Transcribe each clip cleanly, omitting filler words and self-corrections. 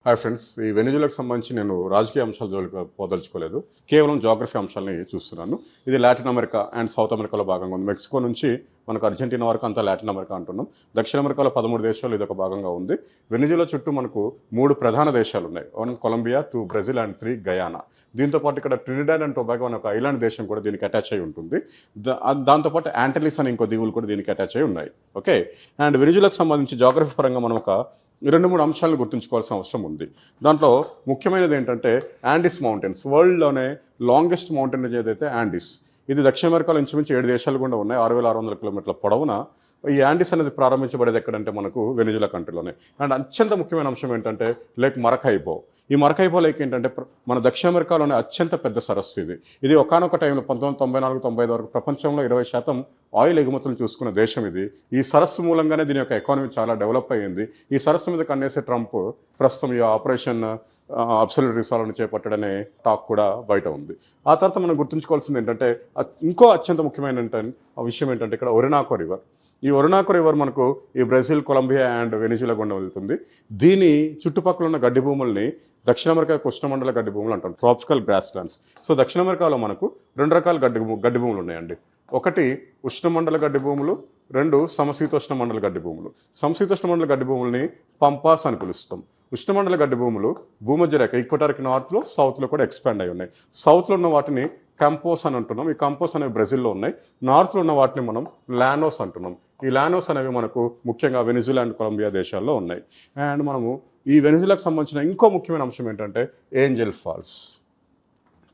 Hi friends, ఈ వెనిజులాకు సంబంధించి నేను రాజకీయ అంశాలు జోలికి పోదలుచుకోలేదు. కేవలం జాగ్రఫీ అంశాలని చూస్తున్నాను. ఇది లాటిన్ అమెరికా అండ్ సౌత్ అమెరికాలో భాగంగా ఉంది. మెక్సికో నుంచి మనకు అర్జెంటీనా వరకు అంతా లాటిన్ అమెరికా అంటున్నాం. దక్షిణ అమెరికాలో 13 దేశాలు ఇదొక భాగంగా ఉంది. వెనిజులా చుట్టూ మనకు 3 ప్రధాన దేశాలు ఉన్నాయి. 1 కొలంబియా, 2 బ్రెజిల్ అండ్ 3 గయానా. దీంతోపాటు ఇక్కడ ట్రినిడాడ్ అండ్ టొబాగో అనే ఒక ఐలాండ్ దేశం కూడా దీనికి అటాచ్ అయి ఉంటుంది. దాంతోపాటు యాంటిలిస్ అనే ఇంకో దీవులు కూడా దీనికి అటాచ్ అయి ఉన్నాయి. ఓకే, అండ్ వెనిజులాకు సంబంధించి జాగ్రఫీ పరంగా మనం ఒక 2-3 అంశాలను గుర్తుంచుకోవాల్సిన అవసరం ఉంది. దాంట్లో ముఖ్యమైనది ఏంటంటే యాండిస్ మౌంటైన్స్. వరల్డ్లోనే లాంగెస్ట్ మౌంటైన్ ఏదైతే యాండిస్, ఇది దక్షిణ అమెరికాలో ఇంచుమించు 7 దేశాలు కూడా ఉన్నాయి. 6,600 కిలోమీటర్ల పొడవున ఈ యాండిస్ అనేది ప్రారంభించబడేది ఎక్కడంటే మనకు వెనిజులా కంట్రీలోనే. అండ్ అత్యంత ముఖ్యమైన అంశం ఏంటంటే లేక్ మరకైబో. ఈ మరకైబో లేక్ ఏంటంటే మన దక్షిణ అమెరికాలోనే అత్యంత పెద్ద సరస్సు ఇది. ఇది ఒకానొక టైంలో 1994-95 వరకు ప్రపంచంలో 20% ఆయిల్ ఎగుమతులు చూసుకున్న దేశం ఇది. ఈ సరస్సు మూలంగానే దీని యొక్క ఎకానమీ చాలా డెవలప్ అయ్యింది. ఈ సరస్సు మీద కన్నేసే ట్రంప్ ప్రస్తుతం ఈ ఆపరేషన్ అబ్సల్యూట్ రిసాల్వ్ని చేపట్టడనే టాక్ కూడా బయట ఉంది. ఆ తర్వాత మనం గుర్తుంచుకోవాల్సింది ఏంటంటే ఇంకో అత్యంత ముఖ్యమైన విషయం ఏంటంటే ఇక్కడ ఒరినాకో రివర్. ఈ ఒరినాకో రివర్ మనకు ఈ బ్రెజిల్, కొలంబియా అండ్ వెనిజులా గుండా వెళ్తుంది. దీని చుట్టుపక్కల ఉన్న గడ్డి భూముల్ని దక్షిణ అమెరికా ఉష్ణమండల గడ్డి భూములు అంటాం, ట్రాపికల్ గ్రాస్ ల్యాండ్స్. సో దక్షిణ అమెరికాలో మనకు 2 రకాల గడ్డి భూములు ఉన్నాయండి. ఒకటి ఉష్ణమండల గడ్డి భూములు, 2 సమశీతోష్ణ మండల గడ్డి భూములు. సమశీతోష్ణ మండల గడ్డి భూముల్ని పంపాస్ అని పిలుస్తాం. ఉష్ణమండల గడ్డి భూములు భూమధ్య రేఖ ఈక్వటార్కి నార్త్లో, సౌత్లో కూడా ఎక్స్పాండ్ అయి ఉన్నాయి. సౌత్లో ఉన్న వాటిని కంపోస్ అని అంటున్నాం. ఈ కంపోస్ అనేవి బ్రెజిల్లో ఉన్నాయి. నార్త్లో ఉన్న వాటిని మనం లానోస్ అంటున్నాం. ఈ లానోస్ అనేవి మనకు ముఖ్యంగా వెనిజులా అండ్ కొలంబియా దేశాల్లో ఉన్నాయి. అండ్ మనము ఈ వెనిజులాకు సంబంధించిన ఇంకో ముఖ్యమైన అంశం ఏంటంటే ఏంజెల్ ఫాల్స్.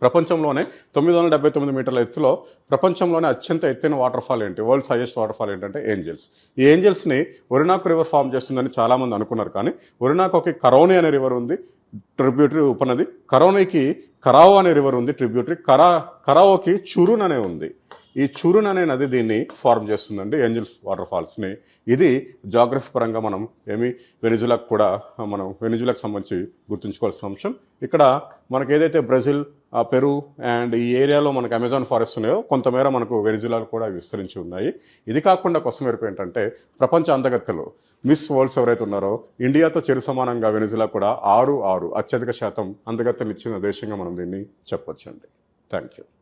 ప్రపంచంలోనే 979 మీటర్ల ఎత్తులో ప్రపంచంలోనే అత్యంత ఎత్తైన వాటర్ ఫాల్ ఏంటి, వరల్డ్స్ హైయెస్ట్ వాటర్ ఫాల్ ఏంటంటే ఏంజల్స్. ఈ ఏంజల్స్ని ఒరినాకో రివర్ ఫామ్ చేస్తుందని చాలామంది అనుకున్నారు. కానీ ఒరినాకోకి కరోని అనే రివర్ ఉంది, ట్రిబ్యూటరీ ఉపనది. కరోనికి కరావో అనే రివర్ ఉంది, ట్రిబ్యూటరీ. కరావోకి చురున్ అనే ఉంది. ఈ చురున్ అనే నది దీన్ని ఫార్మ్ చేస్తుందండి, ఏంజల్స్ వాటర్ ఫాల్స్ని. ఇది జాగ్రఫీ పరంగా మనం వెనిజులాకు కూడా వెనిజులాకు సంబంధించి గుర్తుంచుకోవాల్సిన అంశం. ఇక్కడ మనకు ఏదైతే బ్రెజిల్, పెరు అండ్ ఈ ఏరియాలో మనకు అమెజాన్ ఫారెస్ట్ ఉన్నాయో కొంతమేర మనకు వెనిజులాలో కూడా విస్తరించి ఉన్నాయి. ఇది కాకుండా కొసమెరుపు ఏంటంటే ప్రపంచ అందగత్తెలు మిస్ వరల్డ్స్ ఎవరైతే ఉన్నారో ఇండియాతో చెరు సమానంగా వెనిజులా కూడా 6 అత్యధిక శాతం అందగత్తెలు ఇచ్చిన దేశంగా మనం దీన్ని చెప్పొచ్చండి. Thank you.